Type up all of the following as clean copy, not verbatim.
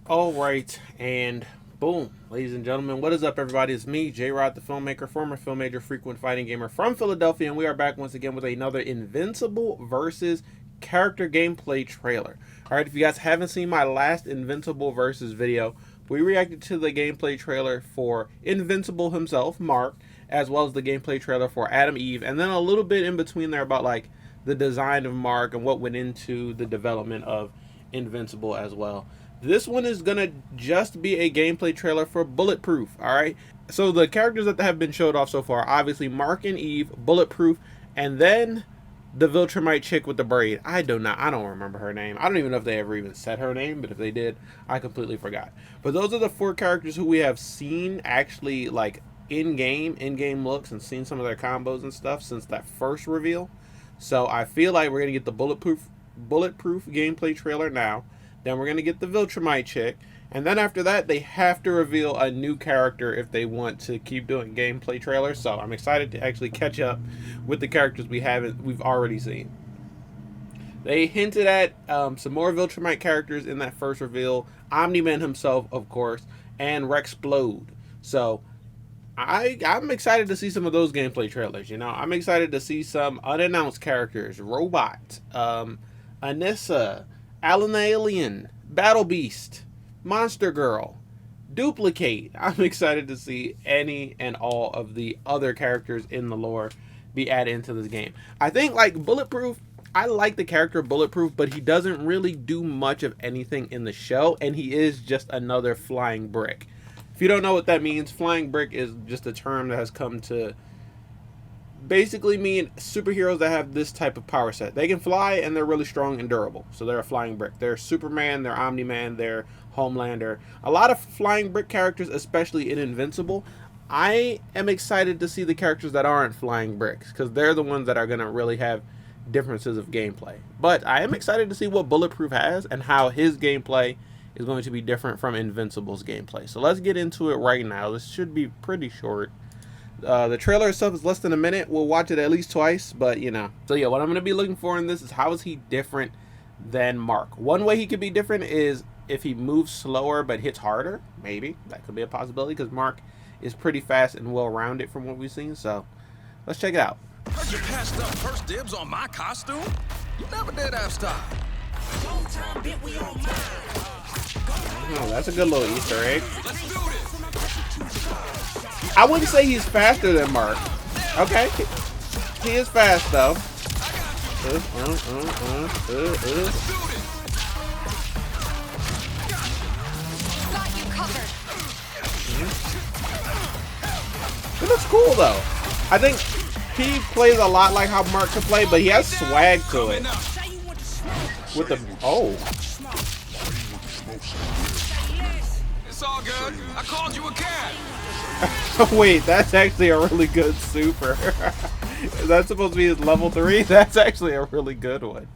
All right, and boom, ladies and gentlemen, what is up, everybody? It's me, J Rod, the filmmaker, former film major, frequent fighting gamer from Philadelphia, and we are back once again with another Invincible versus character gameplay trailer. All right, if you guys haven't seen my last Invincible versus video, we reacted to the gameplay trailer for Invincible himself, Mark, as well as the gameplay trailer for Adam Eve, and then a little bit in between there about like the design of Mark and what went into the development of Invincible as well. This one is gonna just be a gameplay trailer for Bulletproof. All right, so the characters that have been showed off so far, obviously Mark and Eve, Bulletproof, and then the Viltrumite chick with the braid. I don't remember her name. I don't even know if they ever even said her name, but if they did, I completely forgot. But those are the four characters who we have seen actually like in-game looks and seen some of their combos and stuff since that first reveal. So I feel like we're gonna get the Bulletproof gameplay trailer now. Then we're going to get the Viltrumite chick. And then after that, they have to reveal a new character if they want to keep doing gameplay trailers. So I'm excited to actually catch up with the characters we've already seen. They hinted at some more Viltrumite characters in that first reveal. Omni-Man himself, of course, and Rexplode. So I'm excited to see some of those gameplay trailers. You know, I'm excited to see some unannounced characters. Robot, Anissa, Alan the Alien, Battle Beast, Monster Girl, Duplicate. I'm excited to see any and all of the other characters in the lore be added into this game. I think like Bulletproof, I like the character Bulletproof, but he doesn't really do much of anything in the show, and he is just another flying brick. If you don't know what that means, flying brick is just a term that has come to basically mean superheroes that have this type of power set. They can fly and they're really strong and durable. So they're a flying brick. They're Superman, they're Omni-Man, they're Homelander. A lot of flying brick characters, especially in Invincible. I am excited to see the characters that aren't flying bricks because they're the ones that are going to really have differences of gameplay. But I am excited to see what Bulletproof has and how his gameplay is going to be different from Invincible's gameplay. So let's get into it right now. This should be pretty short. The trailer itself is less than a minute. We'll watch it at least twice, but you know. So yeah, what I'm going to be looking for in this is how is he different than Mark. One way he could be different is if he moves slower but hits harder. Maybe. That could be a possibility because Mark is pretty fast and well-rounded from what we've seen. So let's check it out. Heard you passed up first dibs on my costume? You never did have style. Oh, that's a good little Easter egg. Let's do this. I wouldn't say he's faster than Mark. Okay. He is fast, though. It looks cool, though. I think he plays a lot like how Mark can play, but he has swag to it. With the... Oh. It's all good. I called you a cat. Wait, that's actually a really good super. Is that supposed to be his level 3? That's actually a really good one.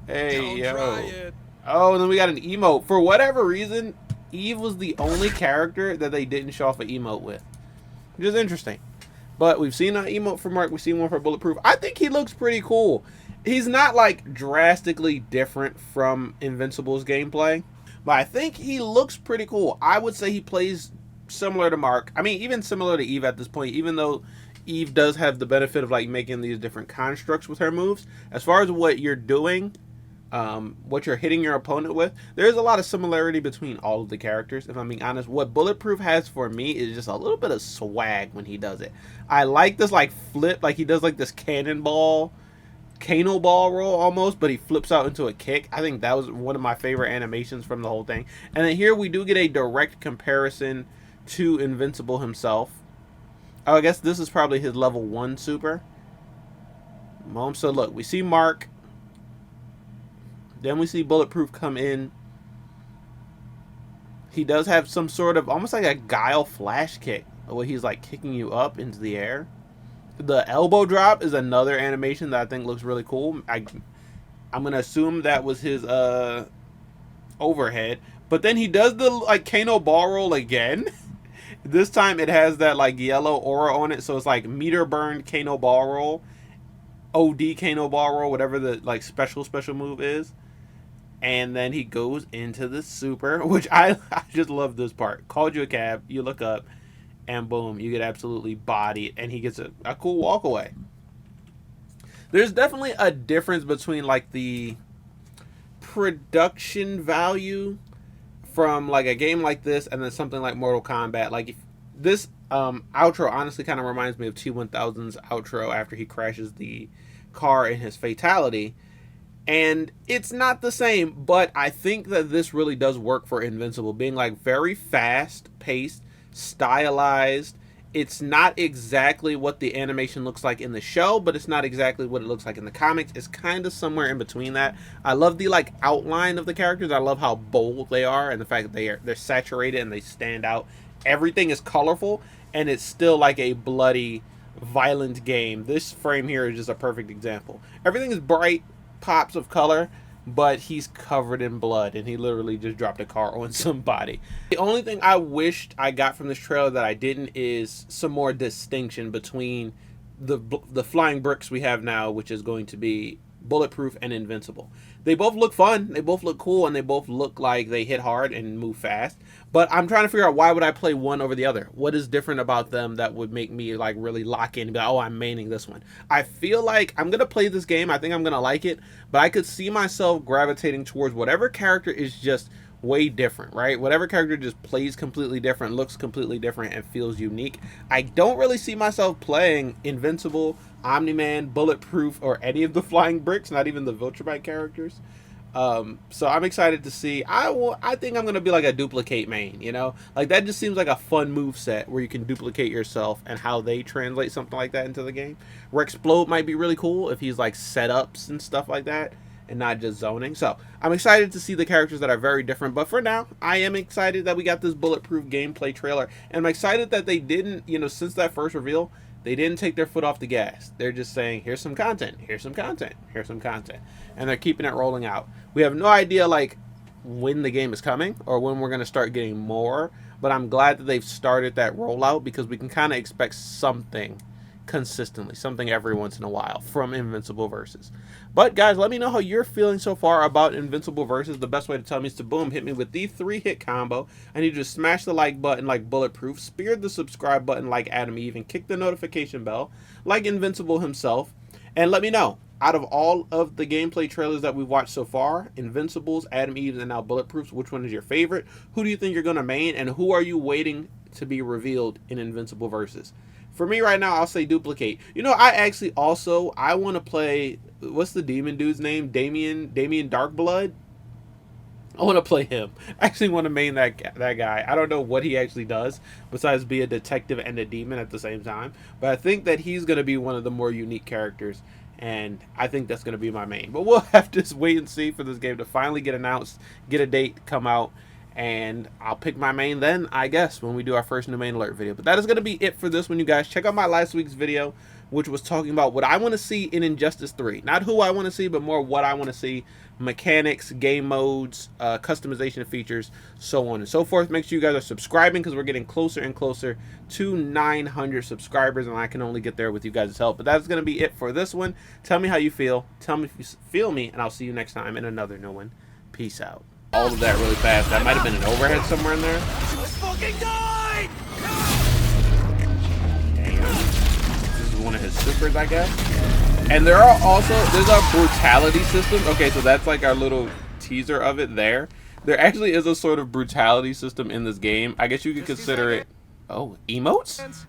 Hey, yo. Oh, and then we got an emote. For whatever reason, Eve was the only character that they didn't show off an emote with. Which is interesting. But we've seen an emote for Mark. We've seen one for Bulletproof. I think he looks pretty cool. He's not, like, drastically different from Invincible's gameplay. But I think he looks pretty cool. I would say he plays similar to Mark. I mean, even similar to Eve at this point, even though Eve does have the benefit of like making these different constructs with her moves. As far as what you're doing, what you're hitting your opponent with, there's a lot of similarity between all of the characters, if I'm being honest. What Bulletproof has for me is just a little bit of swag when he does it. I like this like flip, like he does like this Kano ball roll almost, but he flips out into a kick. I think that was one of my favorite animations from the whole thing. And then here we do get a direct comparison to Invincible himself. Oh, I guess this is probably his level 1 super. So look, we see Mark. Then we see Bulletproof come in. He does have some sort of almost like a guile flash kick where he's like kicking you up into the air. The elbow drop is another animation that I think looks really cool. I'm going to assume that was his overhead. But then he does the like Kano ball roll again. This time it has that like yellow aura on it, so it's like meter burned Kano ball roll, OD Kano ball roll, whatever the like special move is. And then he goes into the super, which I just love this part. Called you a cab, you look up, and boom, you get absolutely bodied, and he gets a cool walk away. There's definitely a difference between like the production value from like a game like this and then something like Mortal Kombat. Like if this outro honestly kind of reminds me of T-1000's outro after he crashes the car in his fatality. And it's not the same, but I think that this really does work for Invincible, being like very fast paced, stylized. It's not exactly what the animation looks like in the show, but it's not exactly what it looks like in the comics. It's kind of somewhere in between that. I love the like outline of the characters. I love how bold they are and the fact that they're saturated and they stand out. Everything is colorful and it's still like a bloody, violent game. This frame here is just a perfect example. Everything is bright pops of color, but he's covered in blood and he literally just dropped a car on somebody. The only thing I wished I got from this trailer that I didn't is some more distinction between the flying bricks we have now, which is going to be Bulletproof and Invincible. They both look fun, they both look cool, and they both look like they hit hard and move fast. But I'm trying to figure out, why would I play one over the other? What is different about them that would make me like really lock in and be like, oh, I'm maining this one? I feel like I'm gonna play this game. I think I'm gonna like it, but I could see myself gravitating towards whatever character is just way different, right? Whatever character just plays completely different, looks completely different, and feels unique. I don't really see myself playing Invincible, Omni-Man, Bulletproof, or any of the flying bricks, not even the Viltrumite characters. So I'm excited to see. I think I'm gonna be like a duplicate main, you know, like that just seems like a fun move set where you can duplicate yourself, and how they translate something like that into the game. Rexplode might be really cool if he's like setups and stuff like that, and not just zoning. So I'm excited to see the characters that are very different, but for now I am excited that we got this Bulletproof gameplay trailer, and I'm excited that they didn't, you know, since that first reveal, they didn't take their foot off the gas. They're just saying, here's some content, here's some content, here's some content, and they're keeping it rolling out. We have no idea like when the game is coming or when we're going to start getting more, but I'm glad that they've started that rollout, because we can kind of expect something consistently, something every once in a while from Invincible Versus. But guys, let me know how you're feeling so far about Invincible Versus. The best way to tell me is to boom, hit me with the 3-hit combo. I need you to smash the like button like Bulletproof, spear the subscribe button like Adam Eve, and kick the notification bell like Invincible himself. And let me know, out of all of the gameplay trailers that we've watched so far, Invincibles, Adam Eve's, and now Bulletproofs, which one is your favorite? Who do you think you're going to main? And who are you waiting to be revealed in Invincible Versus? For me right now, I'll say duplicate. You know, I want to play, what's the demon dude's name? Damien Darkblood? I want to play him. I actually want to main that guy. I don't know what he actually does besides be a detective and a demon at the same time, but I think that he's going to be one of the more unique characters, and I think that's going to be my main. But we'll have to wait and see for this game to finally get announced, get a date, come out, and I'll pick my main then, I guess, when we do our first new main alert video. But that is going to be it for this one, you guys. Check out my last week's video, which was talking about what I want to see in Injustice 3. Not who I want to see, but more what I want to see. Mechanics, game modes, customization features, so on and so forth. Make sure you guys are subscribing, because we're getting closer and closer to 900 subscribers, and I can only get there with you guys' help. But that's going to be it for this one. Tell me how you feel. Tell me if you feel me, and I'll see you next time in another new one. Peace out. All of that really fast. That might have been an overhead somewhere in there. Fucking died! Damn. This is one of his supers, I guess. And there are also, there's a brutality system. Okay, so that's like our little teaser of it there. There actually is a sort of brutality system in this game. I guess you could consider it, oh, emotes?